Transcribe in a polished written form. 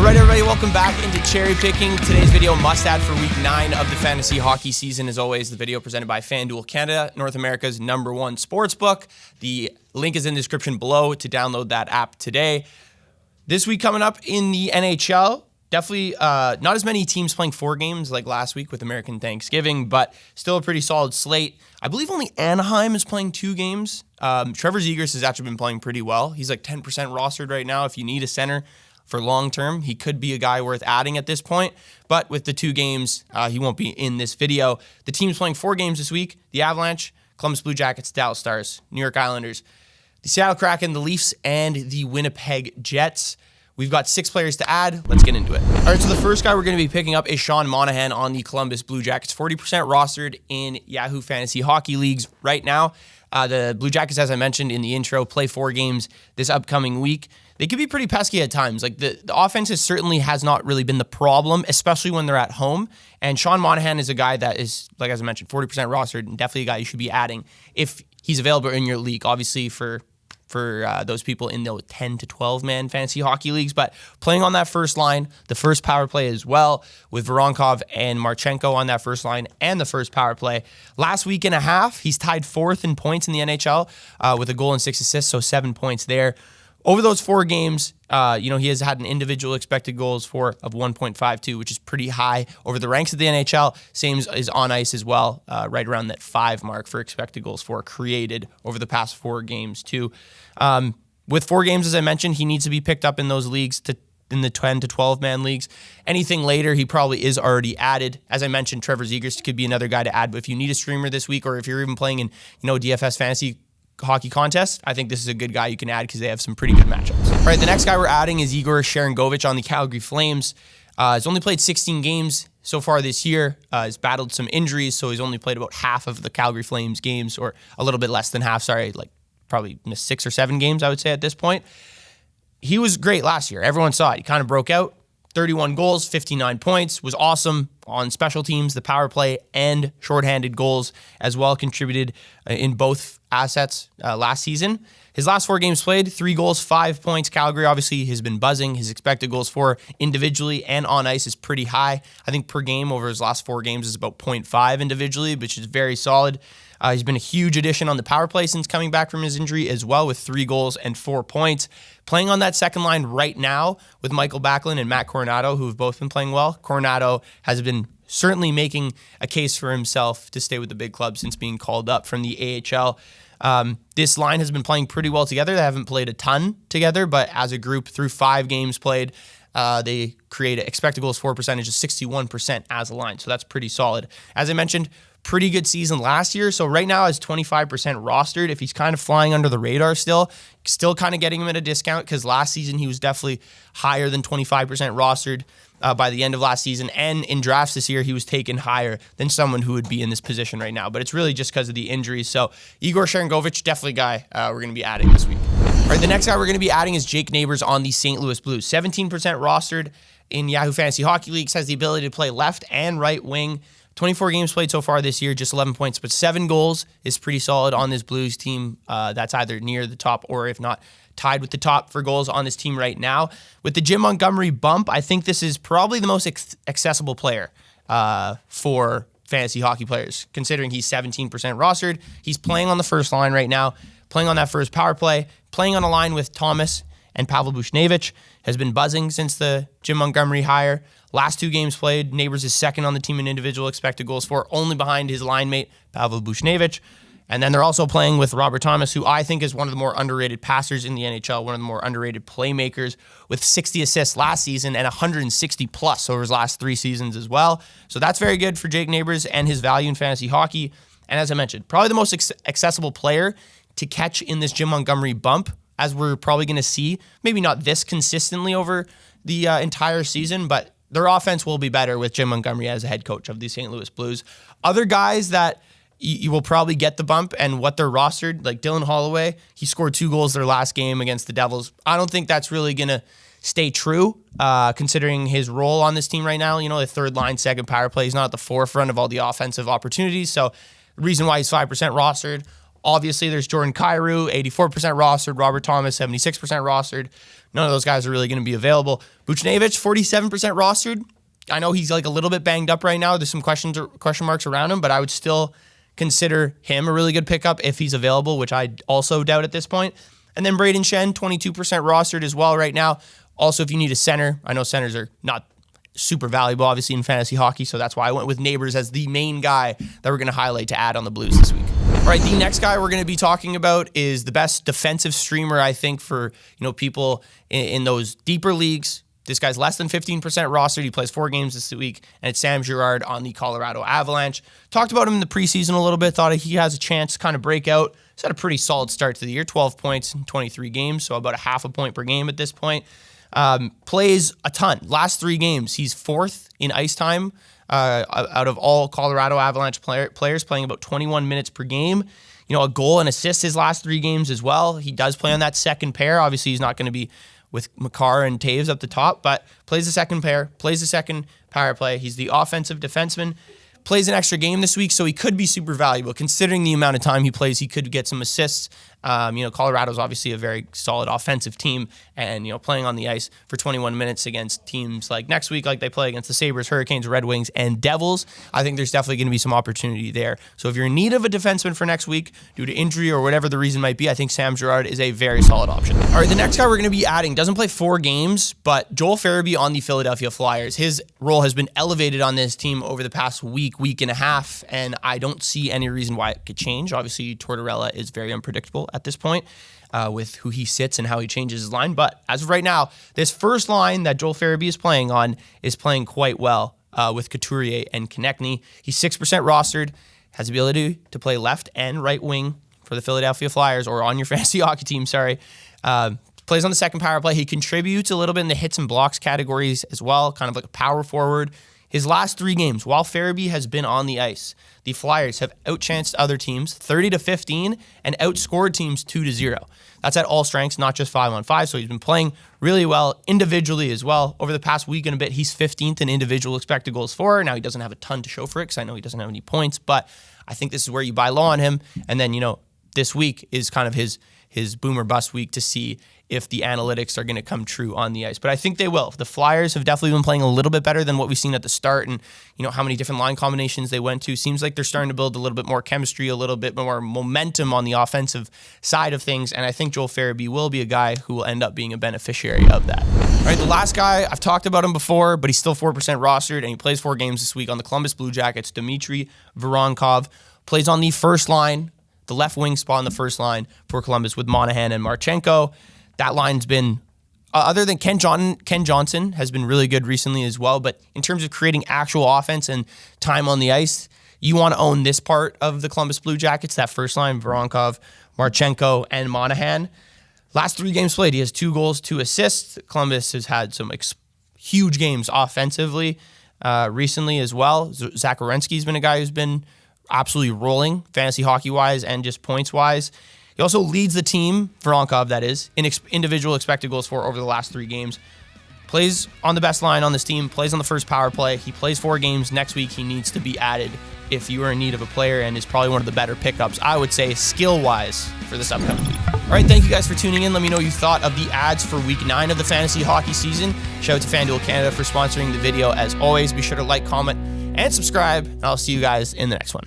All right, everybody, welcome back into Cherry Picking. Today's video must add for week 9 of the fantasy hockey season. As always, the video presented by FanDuel Canada, North America's #1 sportsbook. The link is in the description below to download that app today. This week coming up in the NHL, definitely not as many teams playing 4 games like last week with American Thanksgiving, but still a pretty solid slate. I believe only Anaheim is playing 2 games. Trevor Zegras has actually been playing pretty well. He's like 10% rostered right now. If you need a center for long term, he could be a guy worth adding at this point. But with the 2 games, he won't be in this video. The team's playing 4 games this week: the Avalanche, Columbus Blue Jackets, Dallas Stars, New York Islanders, the Seattle Kraken, the Leafs, and the Winnipeg Jets. We've got 6 players to add. Let's get into it. All right, so the first guy we're going to be picking up is Sean Monahan on the Columbus Blue Jackets, 40% rostered in Yahoo Fantasy Hockey Leagues right now. The Blue Jackets, as I mentioned in the intro, play 4 games this upcoming week. They could be pretty pesky at times. Like the offense certainly has not really been the problem, especially when they're at home. And Sean Monahan is a guy that is, like as I mentioned, 40% rostered, and definitely a guy you should be adding if he's available in your league. Obviously, for those people in the 10 to 12 man fantasy hockey leagues, but playing on that first line, the first power play as well, with Voronkov and Marchenko on that first line and the first power play. Last week and a half, he's tied 4th in points in the NHL with a goal and 6 assists, so 7 points there. Over those 4 games, he has had an individual expected goals for of 1.52, which is pretty high over the ranks of the NHL. Same as on ice as well, right around that 5 mark for expected goals for created over the past 4 games too. With 4 games, as I mentioned, he needs to be picked up in those leagues in the 10 to 12 man leagues. Anything later, he probably is already added. As I mentioned, Trevor Zegras could be another guy to add. But if you need a streamer this week, or if you're even playing in DFS fantasy hockey contest, I think this is a good guy you can add because they have some pretty good matchups. All right, the next guy we're adding is Yegor Sharangovich on the Calgary Flames. He's only played 16 games so far this year. He's battled some injuries, so he's only played about half of the Calgary Flames games, or a little bit less than half, probably missed 6 or 7 games, I would say, at this point. He was great last year. Everyone saw it. He kind of broke out. 31 goals, 59 points, was awesome on special teams, the power play, and shorthanded goals as well, contributed in both assets last season. His last 4 games played, 3 goals, 5 points. Calgary obviously has been buzzing. His expected goals for individually and on ice is pretty high. I think per game over his last 4 games is about 0.5 individually, which is very solid. He's been a huge addition on the power play since coming back from his injury as well, with 3 goals and 4 points. Playing on that second line right now with Michael Backlund and Matt Coronado, who have both been playing well. Coronado has been certainly making a case for himself to stay with the big club since being called up from the AHL. This line has been playing pretty well together. They haven't played a ton together, but as a group, through 5 games played, they create an expected goals for percentage of 61% as a line. So that's pretty solid. As I mentioned, pretty good season last year. So right now is 25% rostered. If he's kind of flying under the radar still kind of getting him at a discount, because last season he was definitely higher than 25% rostered by the end of last season. And in drafts this year, he was taken higher than someone who would be in this position right now. But it's really just because of the injuries. So Yegor Sharangovich, definitely a guy we're going to be adding this week. All right, the next guy we're going to be adding is Jake Neighbours on the St. Louis Blues. 17% rostered in Yahoo Fantasy Hockey Leagues, has the ability to play left and right wing. 24 games played so far this year, just 11 points, but 7 goals is pretty solid on this Blues team. That's either near the top or, if not, tied with the top for goals on this team right now. With the Jim Montgomery bump, I think this is probably the most accessible player for fantasy hockey players, considering he's 17% rostered. He's playing on the first line right now, playing on that first power play, playing on a line with Thomas and Pavel Buchnevich, has been buzzing since the Jim Montgomery hire. Last 2 games played, Neighbours is second on the team in individual expected goals for, only behind his line mate, Pavel Buchnevich. And then they're also playing with Robert Thomas, who I think is one of the more underrated passers in the NHL, one of the more underrated playmakers, with 60 assists last season and 160 plus over his last 3 seasons as well. So that's very good for Jake Neighbours and his value in fantasy hockey. And as I mentioned, probably the most accessible player to catch in this Jim Montgomery bump, as we're probably going to see, maybe not this consistently over the entire season, but their offense will be better with Jim Montgomery as a head coach of the St. Louis Blues. Other guys that you will probably get the bump and what they're rostered, like Dylan Holloway, he scored 2 goals their last game against the Devils. I don't think that's really going to stay true, considering his role on this team right now. The third line, second power play. He's not at the forefront of all the offensive opportunities. So the reason why he's 5% rostered. Obviously, there's Jordan Kyrou, 84% rostered, Robert Thomas, 76% rostered. None of those guys are really going to be available. Buchnevich, 47% rostered. I know he's like a little bit banged up right now. There's some question marks around him, but I would still consider him a really good pickup if he's available, which I also doubt at this point. And then Braden Shen, 22% rostered as well right now. Also, if you need a center, I know centers are not super valuable, obviously, in fantasy hockey, so that's why I went with Neighbours as the main guy that we're going to highlight to add on the Blues this week. All right, the next guy we're going to be talking about is the best defensive streamer, I think, for people in those deeper leagues. This guy's less than 15% rostered. He plays 4 games this week, and it's Sam Girard on the Colorado Avalanche. Talked about him in the preseason a little bit. Thought he has a chance to kind of break out. He's had a pretty solid start to the year, 12 points in 23 games, so about a half a point per game at this point. Plays a ton. Last 3 games, he's 4th in ice time out of all Colorado Avalanche players, playing about 21 minutes per game. A goal and assist his last 3 games as well. He does play on that second pair. Obviously, he's not going to be with Makar and Taves up the top, but plays the second pair, plays the second power play. He's the offensive defenseman. Plays an extra game this week, so he could be super valuable. Considering the amount of time he plays, he could get some assists. Colorado's obviously a very solid offensive team, and playing on the ice for 21 minutes against teams like next week, like they play against the Sabres, Hurricanes, Red Wings, and Devils, I think there's definitely going to be some opportunity there. So if you're in need of a defenseman for next week due to injury or whatever the reason might be, I think Sam Girard is a very solid option. All right, the next guy we're going to be adding doesn't play 4 games, but Joel Farabee on the Philadelphia Flyers. His role has been elevated on this team over the past week and a half, and I don't see any reason why it could change. Obviously, Tortorella is very unpredictable at this point with who he sits and how he changes his line. But as of right now, this first line that Joel Farabee is playing on is playing quite well with Couturier and Konechny. He's 6% rostered, has the ability to play left and right wing for the Philadelphia Flyers, or on your fantasy hockey team, sorry. Plays on the second power play. He contributes a little bit in the hits and blocks categories as well, kind of like a power forward. His last 3 games, while Farabee has been on the ice, the Flyers have outchanced other teams 30-15 and outscored teams 2-0. That's at all strengths, not just 5-on-5. So he's been playing really well individually as well. Over the past week and a bit, he's 15th in individual expected goals for. Now he doesn't have a ton to show for it because I know he doesn't have any points, but I think this is where you buy low on him. And then, this week is kind of his boom or bust week to see if the analytics are going to come true on the ice. But I think they will. The Flyers have definitely been playing a little bit better than what we've seen at the start, and how many different line combinations they went to. Seems like they're starting to build a little bit more chemistry, a little bit more momentum on the offensive side of things, and I think Joel Farabee will be a guy who will end up being a beneficiary of that. All right, the last guy, I've talked about him before, but he's still 4% rostered, and he plays 4 games this week on the Columbus Blue Jackets. Dmitri Voronkov plays on the first line, the left wing spot on the first line for Columbus with Monahan and Marchenko. That line's been, other than Ken Johnson has been really good recently as well, but in terms of creating actual offense and time on the ice, you want to own this part of the Columbus Blue Jackets, that first line, Voronkov, Marchenko, and Monahan. Last 3 games played, he has 2 goals, 2 assists. Columbus has had some huge games offensively recently as well. Zach Werenski's been a guy who's been absolutely rolling, fantasy hockey-wise and just points-wise. He also leads the team, Voronkov that is, in individual expected goals for over the last 3 games. Plays on the best line on this team, plays on the first power play. He plays 4 games. Next week, he needs to be added if you are in need of a player, and is probably one of the better pickups, I would say, skill-wise for this upcoming week. All right, thank you guys for tuning in. Let me know what you thought of the ads for Week 9 of the fantasy hockey season. Shout out to FanDuel Canada for sponsoring the video. As always, be sure to like, comment, and subscribe, and I'll see you guys in the next one.